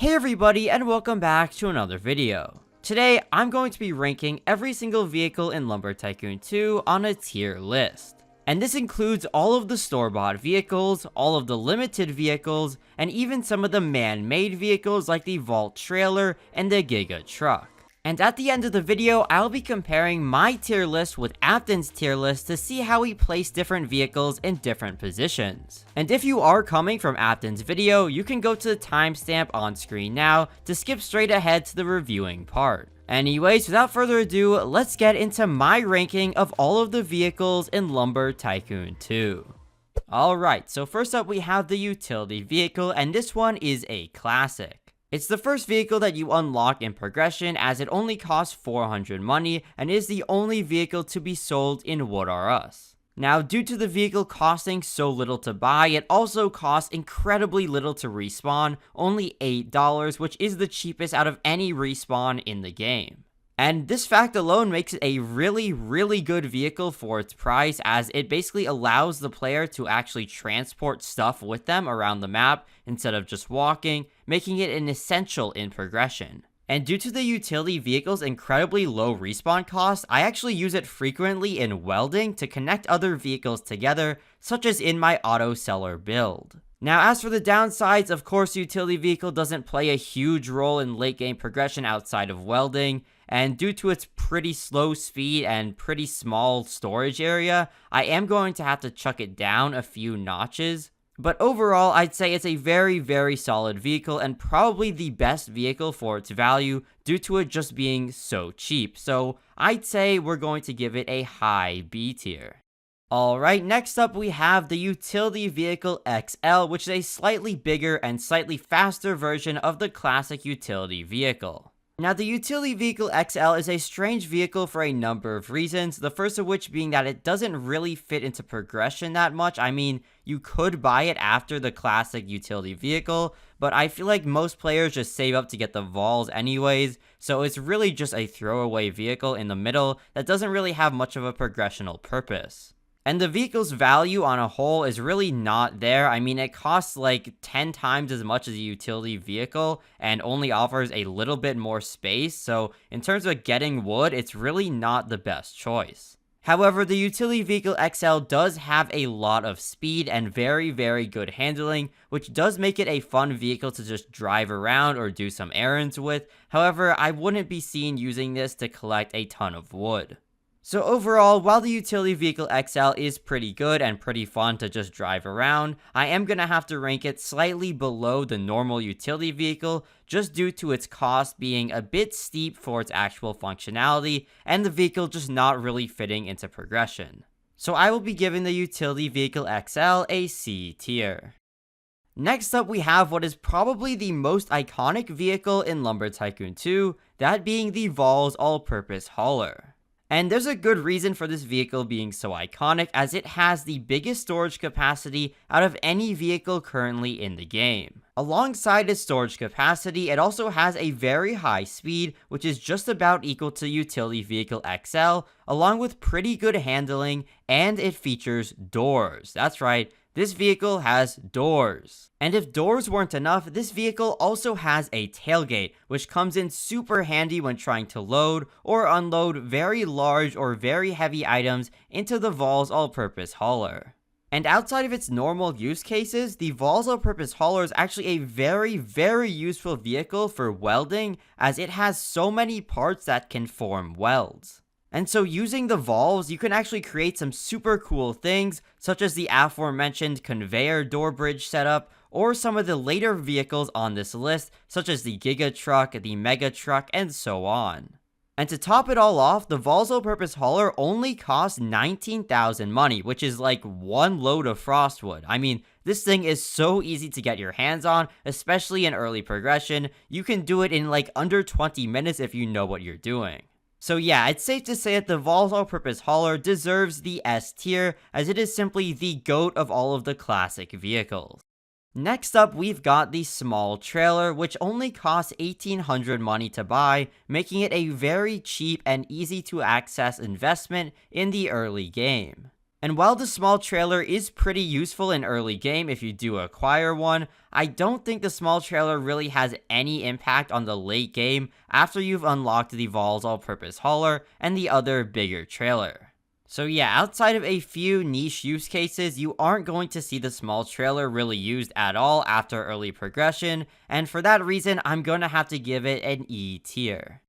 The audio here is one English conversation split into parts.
Hey everybody, and welcome back to another video. Today, I'm going to be ranking every single vehicle in Lumber Tycoon 2 on a tier list. And this includes all of the store-bought vehicles, all of the limited vehicles, and even some of the man-made vehicles like the Vault Trailer and the Giga Truck. And at the end of the video, I'll be comparing my tier list with Apton's tier list to see how we place different vehicles in different positions. And if you are coming from Apton's video, you can go to the timestamp on screen now to skip straight ahead to the reviewing part. Anyways, without further ado, let's get into my ranking of all of the vehicles in Lumber Tycoon 2. Alright, so first up we have the utility vehicle, and this one is a classic. It's the first vehicle that you unlock in progression, as it only costs 400 money and is the only vehicle to be sold in What Are Us. Now, due to the vehicle costing so little to buy, it also costs incredibly little to respawn, only $8, which is the cheapest out of any respawn in the game. And this fact alone makes it a really good vehicle for its price, as it basically allows the player to actually transport stuff with them around the map instead of just walking, making it an essential in progression. And due to the utility vehicle's incredibly low respawn cost, I actually use it frequently in welding to connect other vehicles together, such as in my auto seller build. Now, as for the downsides, of course, the utility vehicle doesn't play a huge role in late game progression outside of welding, and due to its pretty slow speed and pretty small storage area, I am going to have to chuck it down a few notches. But overall, I'd say it's a very solid vehicle and probably the best vehicle for its value due to it just being so cheap. So I'd say we're going to give it a high B tier. Alright, next up we have the Utility Vehicle XL, which is a slightly bigger and slightly faster version of the classic utility vehicle. Now, the Utility Vehicle XL is a strange vehicle for a number of reasons, the first of which being that it doesn't really fit into progression that much. I mean, you could buy it after the classic utility vehicle, but I feel like most players just save up to get the Vols anyways, so it's really just a throwaway vehicle in the middle that doesn't really have much of a progressional purpose. And the vehicle's value on a whole is really not there. I mean, it costs like 10 times as much as a utility vehicle and only offers a little bit more space. So in terms of getting wood, it's really not the best choice. However, the Utility Vehicle XL does have a lot of speed and very good handling, which does make it a fun vehicle to just drive around or do some errands with. However, I wouldn't be seen using this to collect a ton of wood. So overall, while the Utility Vehicle XL is pretty good and pretty fun to just drive around, I am going to have to rank it slightly below the normal utility vehicle just due to its cost being a bit steep for its actual functionality and the vehicle just not really fitting into progression. So I will be giving the Utility Vehicle XL a C tier. Next up, we have what is probably the most iconic vehicle in Lumber Tycoon 2, that being the Vols All-Purpose Hauler. And there's a good reason for this vehicle being so iconic, as it has the biggest storage capacity out of any vehicle currently in the game. Alongside its storage capacity, it also has a very high speed, which is just about equal to Utility Vehicle XL, along with pretty good handling, and it features doors. That's right, this vehicle has doors. And if doors weren't enough, this vehicle also has a tailgate, which comes in super handy when trying to load or unload very large or very heavy items into the Vols All-Purpose Hauler. And outside of its normal use cases, the Vols All-Purpose Hauler is actually a very useful vehicle for welding, as it has so many parts that can form welds. And so using the Vols, you can actually create some super cool things, such as the aforementioned conveyor door bridge setup, or some of the later vehicles on this list, such as the Giga Truck, the Mega Truck, and so on. And to top it all off, the Vols All-Purpose Hauler only costs 19,000 money, which is like one load of frostwood. I mean, this thing is so easy to get your hands on, especially in early progression. You can do it in like under 20 minutes if you know what you're doing. So yeah, it's safe to say that the Vols All-Purpose Hauler deserves the S tier, as it is simply the GOAT of all of the classic vehicles. Next up, we've got the small trailer, which only costs 1,800 money to buy, making it a very cheap and easy to access investment in the early game. And while the small trailer is pretty useful in early game if you do acquire one, I don't think the small trailer really has any impact on the late game after you've unlocked the Vol's all-purpose hauler and the other bigger trailer. So yeah, outside of a few niche use cases, you aren't going to see the small trailer really used at all after early progression, and for that reason, I'm going to have to give it an E tier.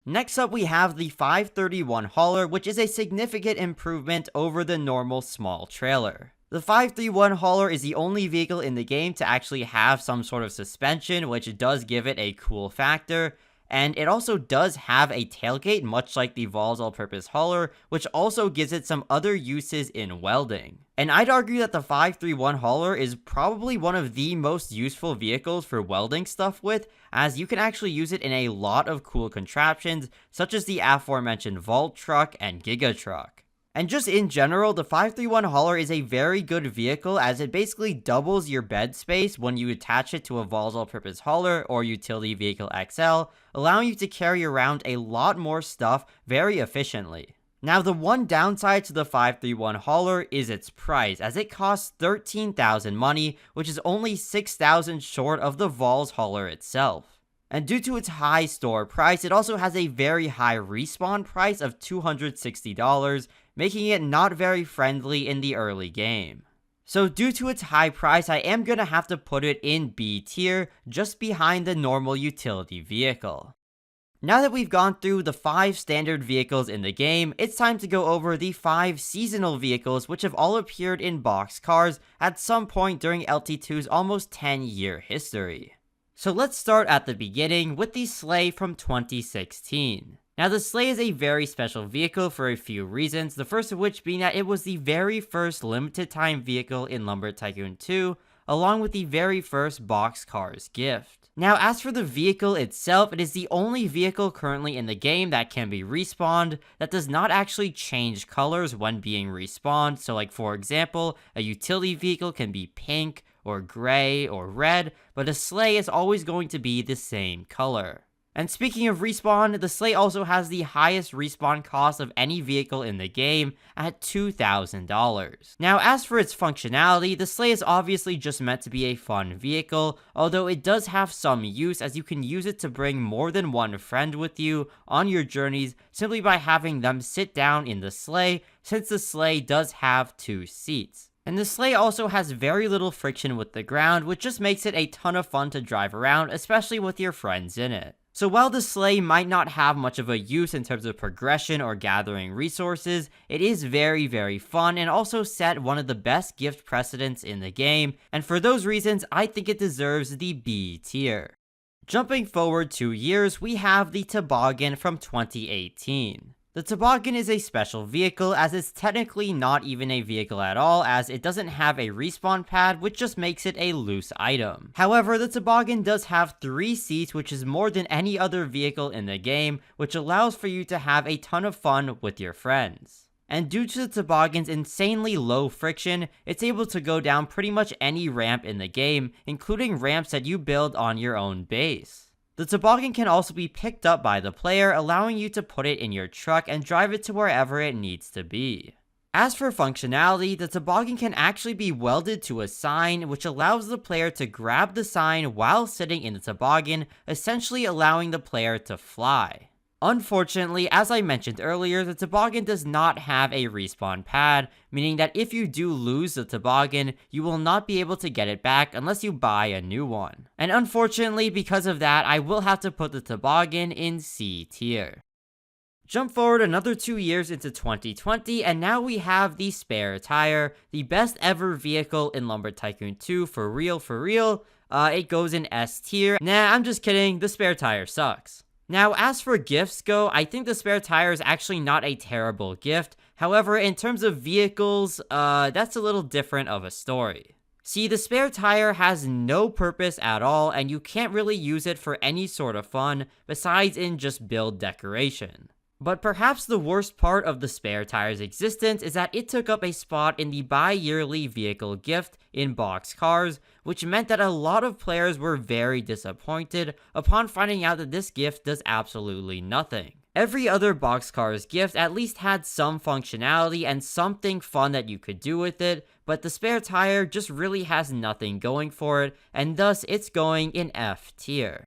Next up, we have the 531 hauler, which is a significant improvement over the normal small trailer. The 531 hauler is the only vehicle in the game to actually have some sort of suspension, which does give it a cool factor. And it also does have a tailgate, much like the Vol's all-purpose hauler, which also gives it some other uses in welding. And I'd argue that the 531 hauler is probably one of the most useful vehicles for welding stuff with, as you can actually use it in a lot of cool contraptions, such as the aforementioned Vault Truck and Giga Truck. And just in general, the 531 hauler is a very good vehicle as it basically doubles your bed space when you attach it to a Vol's all-purpose hauler or utility vehicle XL, allowing you to carry around a lot more stuff very efficiently. Now, the one downside to the 531 hauler is its price, as it costs 13,000 money, which is only 6,000 short of the Vol's hauler itself. And due to its high store price, it also has a very high respawn price of $260, making it not very friendly in the early game. So due to its high price, I am gonna have to put it in B tier, just behind the normal utility vehicle. Now that we've gone through the 5 standard vehicles in the game, it's time to go over the 5 seasonal vehicles which have all appeared in boxcars at some point during LT2's almost 10-year history. So let's start at the beginning with the Sleigh from 2016. Now, the Sleigh is a very special vehicle for a few reasons, the first of which being that it was the very first limited time vehicle in Lumber Tycoon 2, along with the very first boxcars gift. Now, as for the vehicle itself, it is the only vehicle currently in the game that can be respawned that does not actually change colors when being respawned. So like, for example, a utility vehicle can be pink or gray or red, but a Sleigh is always going to be the same color. And speaking of respawn, the Sleigh also has the highest respawn cost of any vehicle in the game at $2,000. Now, as for its functionality, the Sleigh is obviously just meant to be a fun vehicle, although it does have some use as you can use it to bring more than one friend with you on your journeys simply by having them sit down in the Sleigh, since the Sleigh does have 2 seats. And the Sleigh also has very little friction with the ground, which just makes it a ton of fun to drive around, especially with your friends in it. So while the Sleigh might not have much of a use in terms of progression or gathering resources, it is very, very fun and also set one of the best gift precedents in the game, and for those reasons, I think it deserves the B tier. Jumping forward 2 years, we have the Toboggan from 2018. The Toboggan is a special vehicle as it's technically not even a vehicle at all, as it doesn't have a respawn pad, which just makes it a loose item. However, the Toboggan does have 3 seats, which is more than any other vehicle in the game, which allows for you to have a ton of fun with your friends. And due to the Toboggan's insanely low friction, it's able to go down pretty much any ramp in the game, including ramps that you build on your own base. The Toboggan can also be picked up by the player, allowing you to put it in your truck and drive it to wherever it needs to be. As for functionality, the Toboggan can actually be welded to a sign, which allows the player to grab the sign while sitting in the Toboggan, essentially allowing the player to fly. Unfortunately, as I mentioned earlier, the Toboggan does not have a respawn pad, meaning that if you do lose the Toboggan, you will not be able to get it back unless you buy a new one. And unfortunately, because of that, I will have to put the Toboggan in C tier. Jump forward another 2 years into 2020, and now we have the spare tire, the best ever vehicle in Lumber Tycoon 2, for real. It goes in S tier. Nah, I'm just kidding, the spare tire sucks. Now, as for gifts go, I think the spare tire is actually not a terrible gift. However, in terms of vehicles, that's a little different of a story. See, the spare tire has no purpose at all, and you can't really use it for any sort of fun, besides in just build decoration. But perhaps the worst part of the spare tire's existence is that it took up a spot in the bi-yearly vehicle gift in boxcars, which meant that a lot of players were very disappointed upon finding out that this gift does absolutely nothing. Every other Boxcar's gift at least had some functionality and something fun that you could do with it, but the spare tire just really has nothing going for it, and thus it's going in F tier.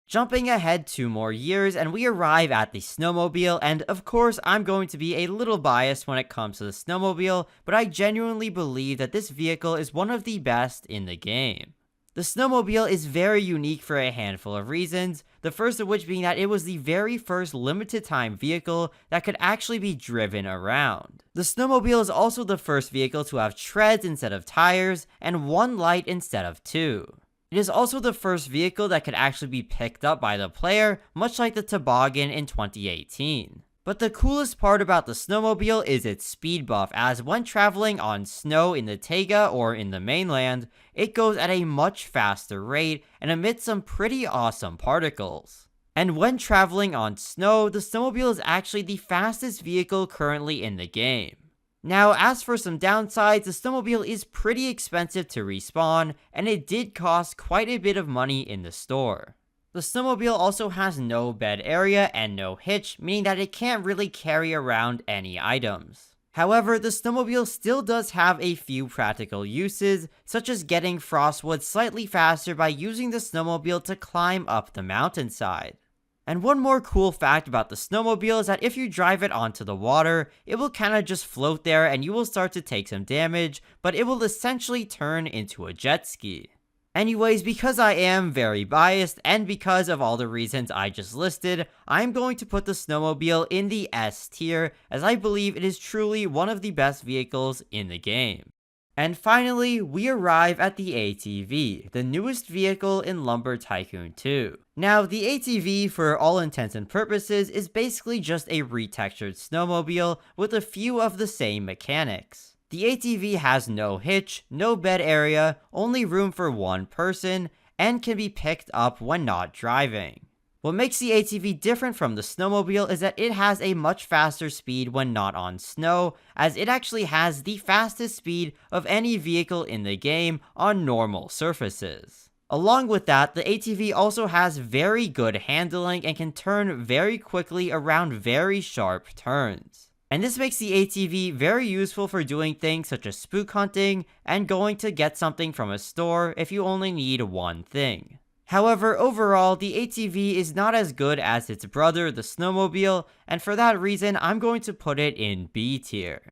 Jumping ahead 2 more years, and we arrive at the snowmobile, and of course I'm going to be a little biased when it comes to the snowmobile, but I genuinely believe that this vehicle is one of the best in the game. The snowmobile is very unique for a handful of reasons, the first of which being that it was the very first limited time vehicle that could actually be driven around. The snowmobile is also the first vehicle to have treads instead of tires, and 1 light instead of 2. It is also the first vehicle that could actually be picked up by the player, much like the toboggan in 2018. But the coolest part about the snowmobile is its speed buff, as when traveling on snow in the taiga or in the mainland, it goes at a much faster rate and emits some pretty awesome particles. And when traveling on snow, the snowmobile is actually the fastest vehicle currently in the game. Now, as for some downsides, the snowmobile is pretty expensive to respawn, and it did cost quite a bit of money in the store. The snowmobile also has no bed area and no hitch, meaning that it can't really carry around any items. However, the snowmobile still does have a few practical uses, such as getting frostwood slightly faster by using the snowmobile to climb up the mountainside. And one more cool fact about the snowmobile is that if you drive it onto the water, it will kinda just float there and you will start to take some damage, but it will essentially turn into a jet ski. Anyways, because I am very biased, and because of all the reasons I just listed, I'm going to put the snowmobile in the S tier, as I believe it is truly one of the best vehicles in the game. And finally, we arrive at the ATV, the newest vehicle in Lumber Tycoon 2. Now, the ATV, for all intents and purposes, is basically just a retextured snowmobile with a few of the same mechanics. The ATV has no hitch, no bed area, only room for 1 person, and can be picked up when not driving. What makes the ATV different from the snowmobile is that it has a much faster speed when not on snow, as it actually has the fastest speed of any vehicle in the game on normal surfaces. Along with that, the ATV also has very good handling and can turn very quickly around very sharp turns. And this makes the ATV very useful for doing things such as spook hunting and going to get something from a store if you only need 1 thing. However, overall, the ATV is not as good as its brother, the snowmobile, and for that reason, I'm going to put it in B tier.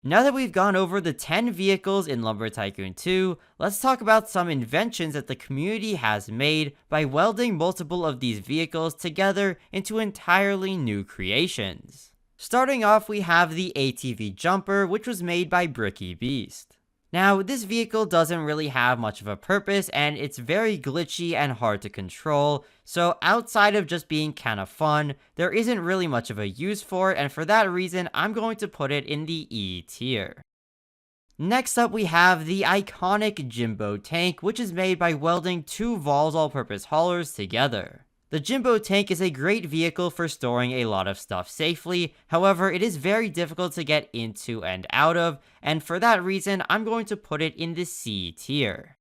Now that we've gone over the 10 vehicles in Lumber Tycoon 2, let's talk about some inventions that the community has made by welding multiple of these vehicles together into entirely new creations. Starting off, we have the ATV Jumper, which was made by Bricky Beast. Now, this vehicle doesn't really have much of a purpose, and it's very glitchy and hard to control, so outside of just being kinda fun, there isn't really much of a use for it, and for that reason, I'm going to put it in the E tier. Next up, we have the iconic Jimbo Tank, which is made by welding 2 Vols all-purpose haulers together. The Jimbo Tank is a great vehicle for storing a lot of stuff safely, however, it is very difficult to get into and out of, and for that reason, I'm going to put it in the C tier.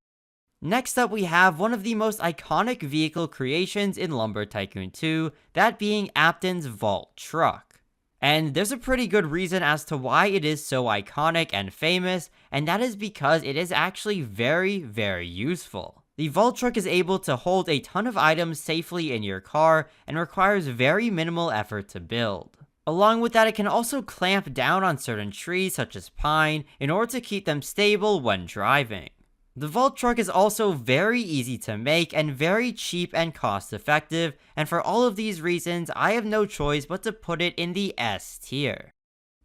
Next up, we have one of the most iconic vehicle creations in Lumber Tycoon 2, that being Apton's Vault Truck. And there's a pretty good reason as to why it is so iconic and famous, and that is because it is actually very, very useful. The Vault Truck is able to hold a ton of items safely in your car and requires very minimal effort to build. Along with that, it can also clamp down on certain trees such as pine in order to keep them stable when driving. The Vault Truck is also very easy to make and very cheap and cost effective, and for all of these reasons, I have no choice but to put it in the S tier.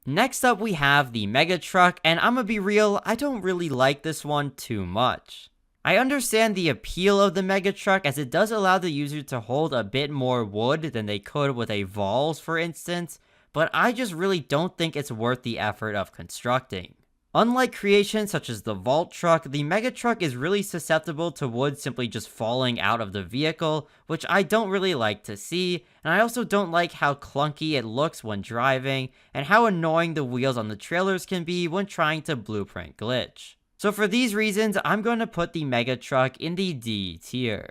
Next up, we have the Mega Truck, and I'm gonna be real, I don't really like this one too much. I understand the appeal of the Mega Truck, as it does allow the user to hold a bit more wood than they could with a Vols, for instance, but I just really don't think it's worth the effort of constructing. Unlike creations such as the Vault Truck, the Mega Truck is really susceptible to wood simply just falling out of the vehicle, which I don't really like to see, and I also don't like how clunky it looks when driving, and how annoying the wheels on the trailers can be when trying to blueprint glitch. So for these reasons, I'm going to put the Mega Truck in the D tier.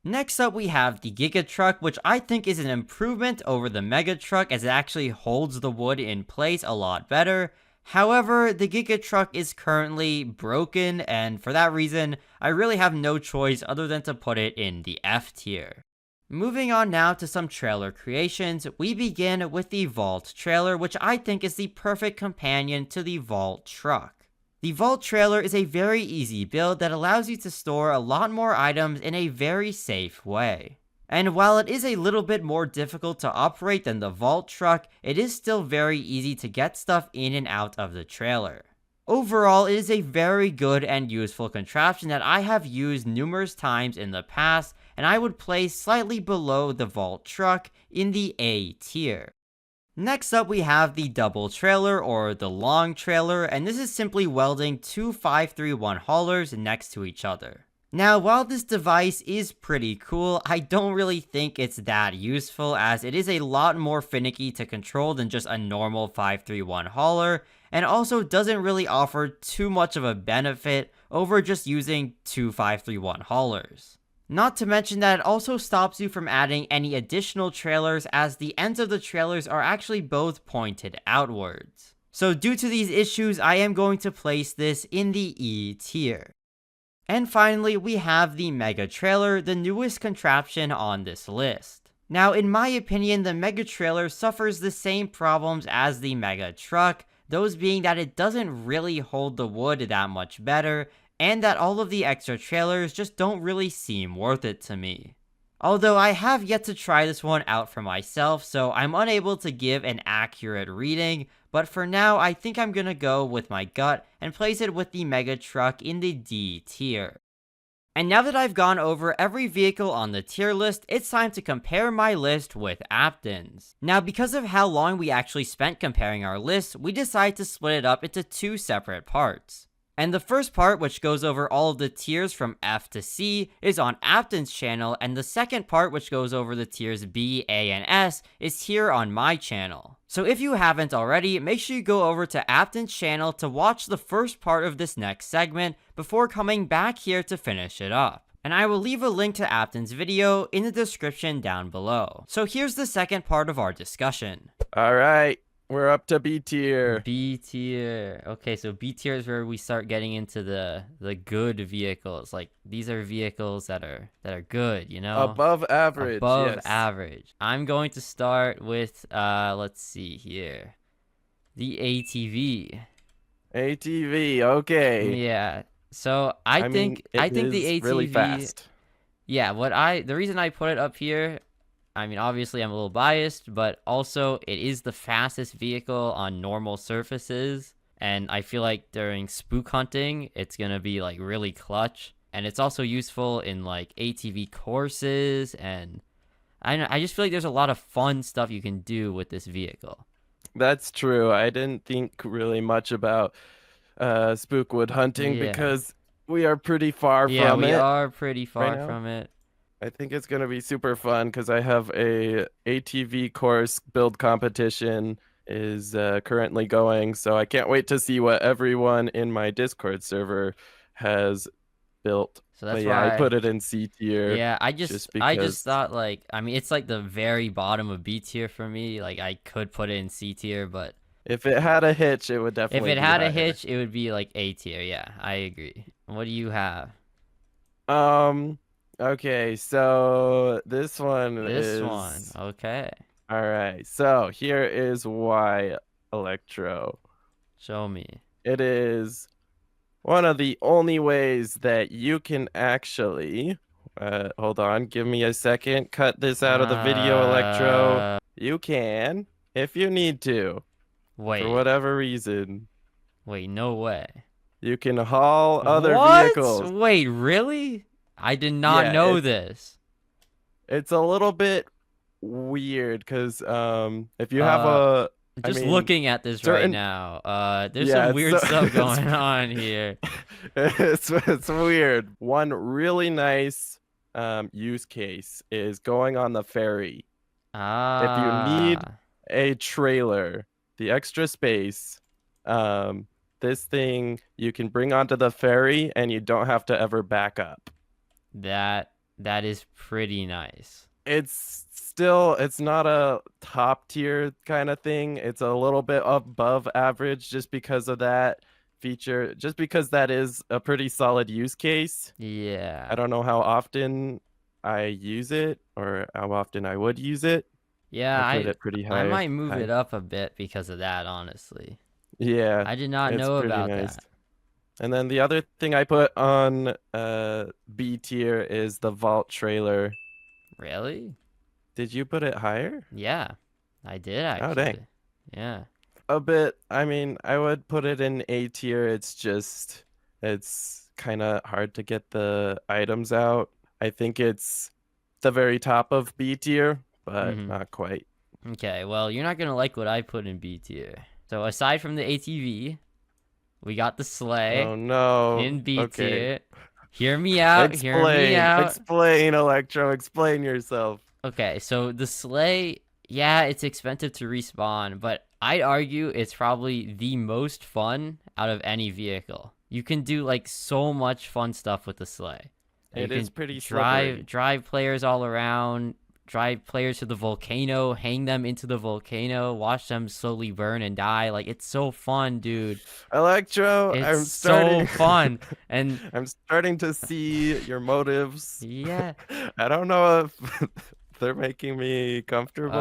Next up, we have the Giga Truck, which I think is an improvement over the Mega Truck as it actually holds the wood in place a lot better. However, the Giga Truck is currently broken, and for that reason, I really have no choice other than to put it in the F tier. Moving on now to some trailer creations, we begin with the Vault trailer, which I think is the perfect companion to the Vault Truck. The Vault trailer is a very easy build that allows you to store a lot more items in a very safe way. And while it is a little bit more difficult to operate than the Vault truck, it is still very easy to get stuff in and out of the trailer. Overall, it is a very good and useful contraption that I have used numerous times in the past, and I would place slightly below the Vault truck in the A tier. Next up, we have the double trailer or the long trailer, and this is simply welding two 531 haulers next to each other. Now, while this device is pretty cool, I don't really think it's that useful as it is a lot more finicky to control than just a normal 531 hauler, and also doesn't really offer too much of a benefit over just using two 531 haulers. Not to mention that it also stops you from adding any additional trailers as the ends of the trailers are actually both pointed outwards. So due to these issues, I am going to place this in the E tier. And finally, we have the Mega Trailer, the newest contraption on this list. Now, in my opinion, the Mega Trailer suffers the same problems as the Mega Truck, those being that it doesn't really hold the wood that much better, and that all of the extra trailers just don't really seem worth it to me. Although I have yet to try this one out for myself, so I'm unable to give an accurate reading, but for now I think I'm gonna go with my gut and place it with the Mega Truck in the D tier. And now that I've gone over every vehicle on the tier list, it's time to compare my list with Apton's. Now, because of how long we actually spent comparing our lists, we decided to split it up into two separate parts. And the first part, which goes over all of the tiers from F to C, is on Apton's channel, and the second part, which goes over the tiers B, A, and S, is here on my channel. So if you haven't already, make sure you go over to Apton's channel to watch the first part of this next segment before coming back here to finish it up. And I will leave a link to Apton's video in the description down below. So here's the second part of our discussion. Alright, we're up to B tier. B tier. Okay, so B tier is where we start getting into the good vehicles. Like, these are vehicles that are good, you know? Above average. Above yes. average. I'm going to start with let's see here. The ATV. ATV, okay. Yeah. So I think the ATV really fast. Yeah, the reason I put it up here, I mean, obviously I'm a little biased, but also it is the fastest vehicle on normal surfaces, and I feel like during spook hunting, it's gonna be like really clutch, and it's also useful in like ATV courses, and I just feel like there's a lot of fun stuff you can do with this vehicle. That's true. I didn't think really much about spookwood hunting because we are pretty far from it. Yeah, we are pretty far from it. I think it's going to be super fun because I have a ATV course build competition is currently going, so I can't wait to see what everyone in my Discord server has built. So that's why I put it in C tier. Yeah, I just thought, like, I mean, it's like the very bottom of B tier for me. Like, I could put it in C tier, but if it had a hitch, it would definitely if it had higher. a hitch, it would be like A tier. Yeah, I agree. What do you have? Okay, so this one okay. All right, so here is why Electro. Show me. It is one of the only ways that you can actually hold on, give me a second, cut this out of the video, Electro. You can, if you need to. Wait. For whatever reason. Wait, no way. You can haul other vehicles. Wait, really? I did not know this. It's a little bit weird because if you have a looking at this right now, there's some weird stuff going on here. It's weird. One really nice use case is going on the ferry. If you need a trailer, the extra space, this thing you can bring onto the ferry and you don't have to ever back up. That That is pretty nice. It's not a top tier kind of thing. It's a little bit above average just because of that feature, just because that is a pretty solid use case. I Yeah. don't know how often I use it or how often I would use it. Yeah, I put it pretty I high. might move it High. up a bit because of that, honestly. Yeah, I did not it's know pretty about nice. that. And then the other thing I put on B tier is the vault trailer. Really? Did you put it higher? Yeah, I did Oh dang. actually. Yeah. A bit. I mean, I would put it in A tier. It's kind of hard to get the items out. I think it's the very top of B tier, but Mm-hmm. not quite. Okay, well, you're not gonna like what I put in B tier. So aside from the ATV, we got the sleigh Oh no. in B Okay. tier. Hear me out, hear me Explain. out. Explain, Electro. Explain yourself. Okay, so the sleigh, yeah, it's expensive to respawn, but I'd argue it's probably the most fun out of any vehicle. You can do like so much fun stuff with the sleigh. You It is can pretty drive slippery. drive players all around, drive players to the volcano, hang them into the volcano, watch them slowly burn and die. Like it's so fun, dude. Electro, It's I'm so starting fun. And I'm starting to see your motives. yeah, I don't know if they're making me comfortable.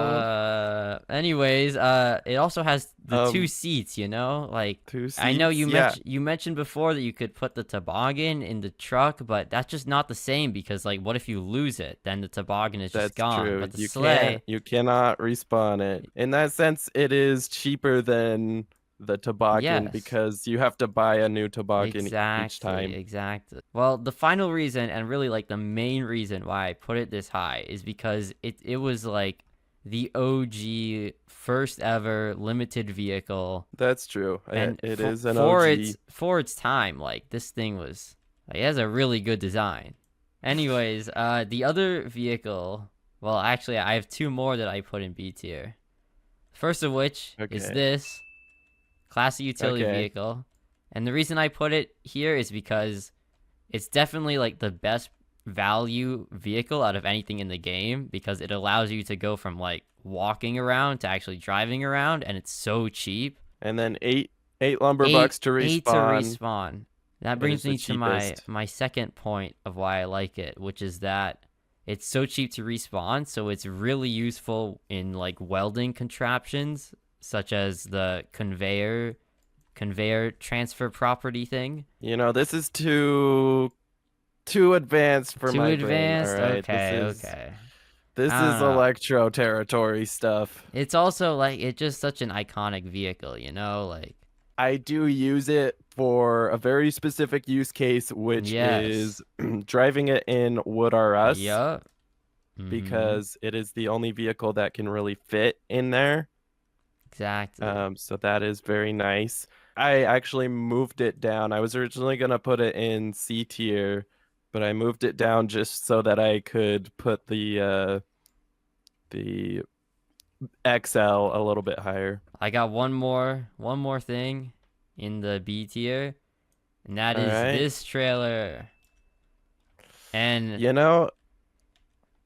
anyways, it also has the two Um, seats, you know? Like two I know seats? Yeah, you mentioned before that you could put the toboggan in the truck, but that's just not the same because like what if you lose it? Then the toboggan is just that's gone. true. But the sleigh, You cannot respawn it. In that sense, it is cheaper than the toboggan yes. because you have to buy a new toboggan each Exactly, time. exactly. Well, the final reason and really like the main reason why I put it this high is because it was like the OG first ever limited vehicle That's true. and It is an OG. for its time, like this thing was like it has a really good design. Anyways, the other vehicle, well, actually I have two more that I put in B tier. First of which is Okay. this classic utility Okay. vehicle. And the reason I put it here is because it's definitely like the best value vehicle out of anything in the game because it allows you to go from like walking around to actually driving around and it's so cheap. And then eight lumber bucks to Eight to respawn. respawn. That It brings is the me to cheapest. my second point of why I like it, which is that it's so cheap to respawn, so it's really useful in like welding contraptions such as the conveyor transfer property thing. You know, this is too advanced for Too my brain. All advanced? right. Okay, okay. This I don't is know. electro territory stuff. It's also like it's just such an iconic vehicle, you know? Like I do use it for a very specific use case, which is yes. driving it in Wood R Us Yup. Mm-hmm. because it is the only vehicle that can really fit in there. Exactly. So that is very nice. I actually moved it down. I was originally gonna put it in C tier, but I moved it down just so that I could put the XL a little bit higher. I got one more thing in the B tier, and that All is right. this trailer. And You know,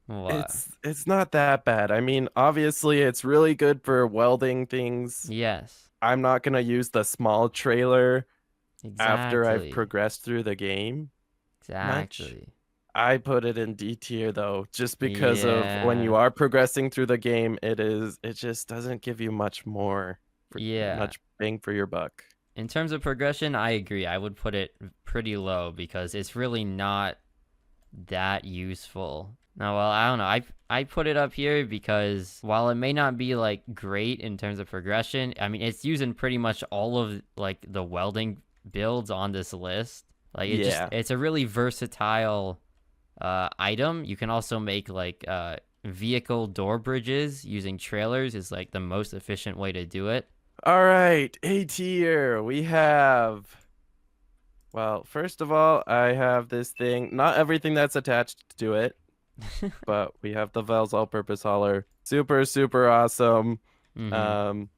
what? it's not that bad. I mean, obviously it's really good for welding things. Yes. I'm not gonna use the small trailer after I've Exactly. progressed through the game much. Exactly. I put it in D tier though, just because of when you Yeah. are progressing through the game, it just doesn't give you much more, Yeah. much bang for your buck. In terms of progression, I agree. I would put it pretty low because it's really not that useful. No, well, I don't know. I put it up here because while it may not be like great in terms of progression, I mean it's using pretty much all of like the welding builds on this list. Like Yeah. it's a really versatile item. You can also make like vehicle door bridges using trailers is like the most efficient way to do it. All right, A tier. We have, well, first of all, I have this thing, not everything that's attached to it, but we have the Vels all-purpose hauler. Super, super awesome. Mhm. Um,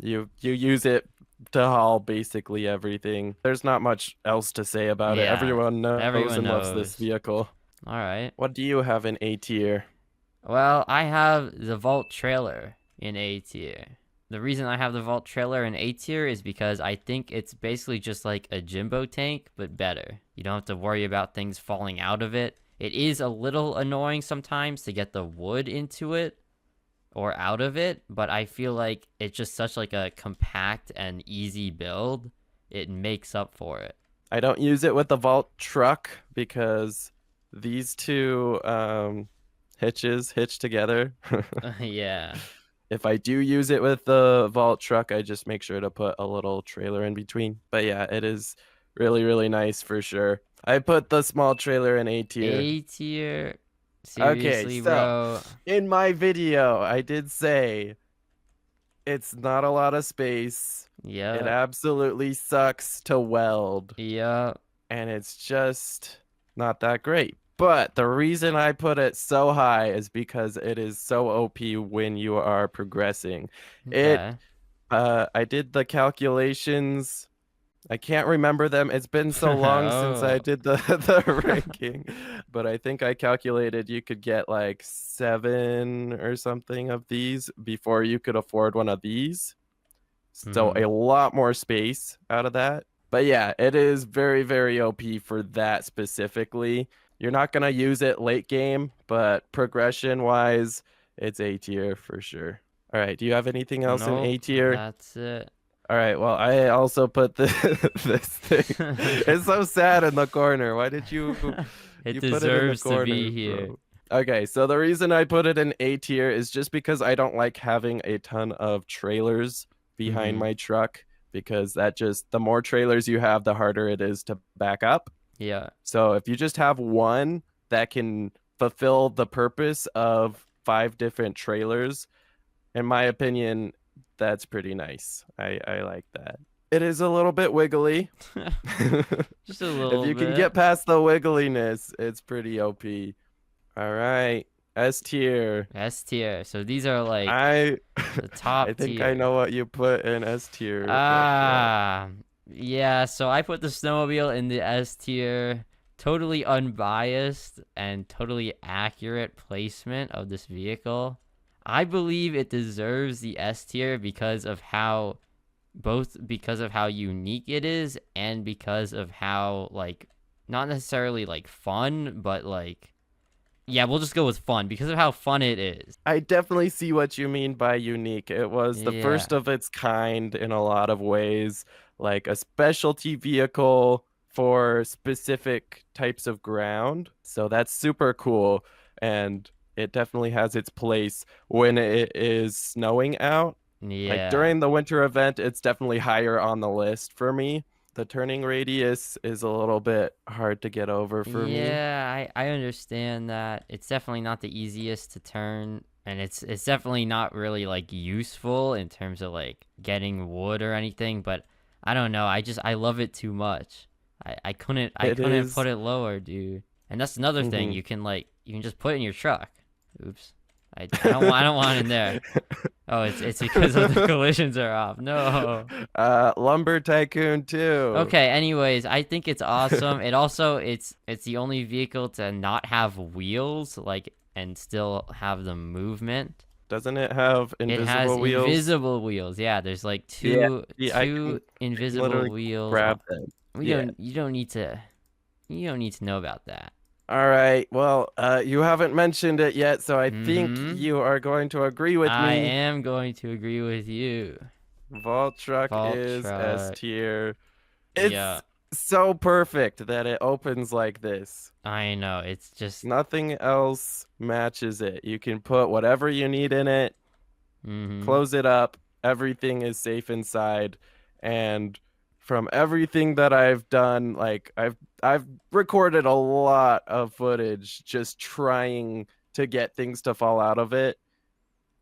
you use it to haul basically everything. There's not much else to say about it. Yeah. Everyone knows Everyone and loves this knows. vehicle. All right. What do you have in A tier? Well, I have the Vault trailer in A tier. The reason I have the Vault trailer in A tier is because I think it's basically just like a Jimbo tank, but better. You don't have to worry about things falling out of it. It is a little annoying sometimes to get the wood into it or out of it, but I feel like it's just such like a compact and easy build. It makes up for it. I don't use it with the vault truck because these two hitches hitch together. Yeah. If I do use it with the vault truck, I just make sure to put a little trailer in between. But yeah, it is really, really nice for sure. I put the small trailer in A tier. A tier? Okay, Seriously, so bro? in my video, I did say it's not a lot of space. It Yep. absolutely sucks to weld, Yep. and it's just not that great. But the reason I put it so high is because it is so OP when you are progressing. It Okay. I did the calculations. I can't remember them. It's been so long since I Oh. did the ranking, but I think I calculated you could get like 7 or something of these before you could afford one of these. So Hmm. a lot more space out of that. But yeah, it is very, very OP for that specifically. You're not going to use it late game, but progression wise, it's A tier for sure. All right. Do you have anything else in A Nope. tier? That's it. All right. Well, I also put this thing. It's so sad in the corner. Why did It you put it in the deserves to be corner, here. bro? Okay, so the reason I put it in A tier is just because I don't like having a ton of trailers behind Hmm. my truck because that just the more trailers you have, the harder it is to back up. Yeah. So if you just have one that can fulfill the purpose of 5 different trailers, in my opinion, that's pretty nice. I like that. It is a little bit wiggly. Just a If little you can get bit. past the wiggliness, it's pretty OP. All right, S tier. S tier. So these are like I the I top think I tier. know what you put in S tier. What? Ah, yeah. So I put the snowmobile in the S tier. Totally unbiased and totally accurate placement of this vehicle. I believe it deserves the S tier because of how, both because of how unique it is and because of how, like, not necessarily like fun, but like, yeah, we'll just go with fun because of how fun it is. I definitely see what you mean by unique. It was the Yeah. first of its kind in a lot of ways, like a specialty vehicle for specific types of ground. So that's super cool. And it definitely has its place when it is snowing out. Like Yeah. during the winter event, it's definitely higher on the list for me. The turning radius is a little bit hard to get over for me. Yeah, I understand that. It's definitely not the easiest to turn, and it's definitely not really like useful in terms of like getting wood or anything, but I don't know. I love it too much. I It couldn't put is. it lower, dude. And that's another thing. Mhm. You can just put it in your truck. Oops. I don't want it in there. Oh, it's because of the collisions are off. No. Lumber Tycoon 2. Okay, anyways, I think it's awesome. It's the only vehicle to not have wheels, like, and still have the movement. Doesn't it have It has invisible wheels? invisible wheels. Yeah, there's like Yeah, I two can invisible literally wheels. grab them. We Yeah. don't you don't need to know about that. All right. Well, you haven't mentioned it yet, so I think Mm-hmm. you are going to agree with I me. am going to agree with you. Vault Truck Vault is S truck. tier. Yeah, It's so perfect that it opens like this. I know. It's just Nothing else matches it. You can put whatever you need in it, mm-hmm. close it up, everything is safe inside, and from everything that I've done, like I've recorded a lot of footage just trying to get things to fall out of it.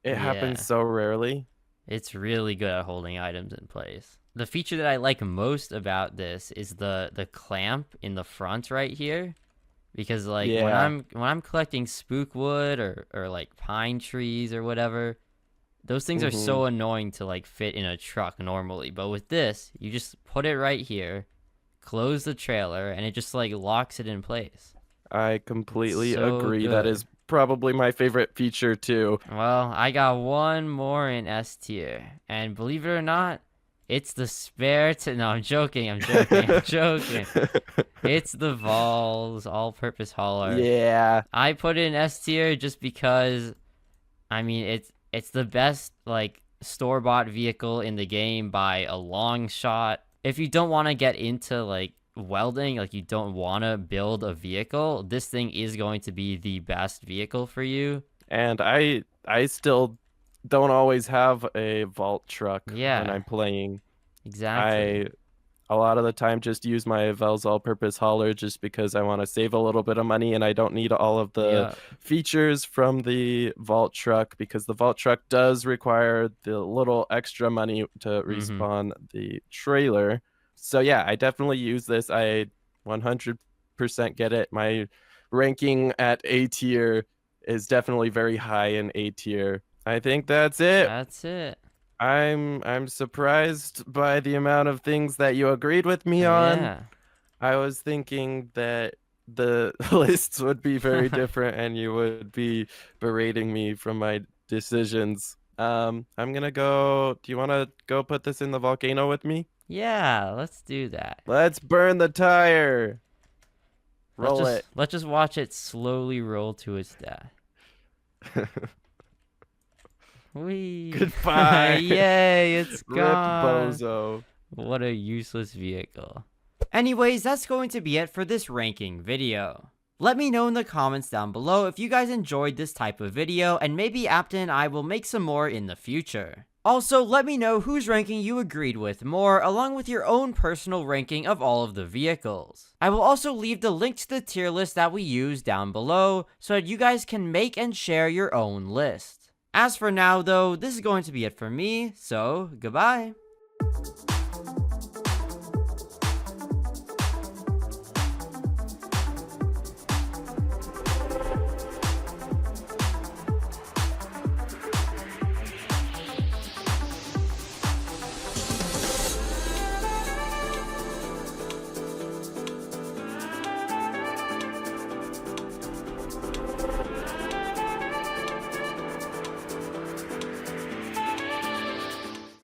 It happens Yeah. so rarely. It's really good at holding items in place. The feature that I like most about this is the clamp in the front right here, because like Yeah. when I'm collecting spook wood or like pine trees or whatever, those things are Mhm. so annoying to like fit in a truck normally. But with this, you just put it right here, close the trailer, and it just like locks it in place. I completely So agree. That good. is probably my favorite feature too. Well, I got one more in S tier, and believe it or not, it's the spare no, I'm joking, I'm joking, I'm joking. It's the Vols all-purpose hauler. Yeah. I put it in S tier just because, I mean, it's the best like store-bought vehicle in the game by a long shot. If you don't want to get into like welding, like you don't want to build a vehicle, this thing is going to be the best vehicle for you. And I still don't always have a vault truck when Yeah, I'm playing. exactly. I a lot of the time just use my Vels all-purpose hauler just because I want to save a little bit of money and I don't need all of the Yeah. features from the vault truck because the vault truck does require the little extra money to Mm-hmm. respawn the trailer. So yeah, I definitely use this. I 100% get it. My ranking at A tier is definitely very high in A tier. I think that's it. That's it. I'm surprised by the amount of things that you agreed with me on. Yeah. I was thinking that the lists would be very different and you would be berating me from my decisions. I'm gonna go. Do you want to go put this in the volcano with me? Yeah, let's do that. Let's burn the tire. Let's Roll just it. let's just watch it slowly roll to its death. Whee! Goodbye. Yay, it's Rip gone. Bozo. What a useless vehicle. Anyways, that's going to be it for this ranking video. Let me know in the comments down below if you guys enjoyed this type of video, and maybe Apton and I will make some more in the future. Also, let me know whose ranking you agreed with more, along with your own personal ranking of all of the vehicles. I will also leave the link to the tier list that we use down below, so that you guys can make and share your own list. As for now though, this is going to be it for me, so goodbye.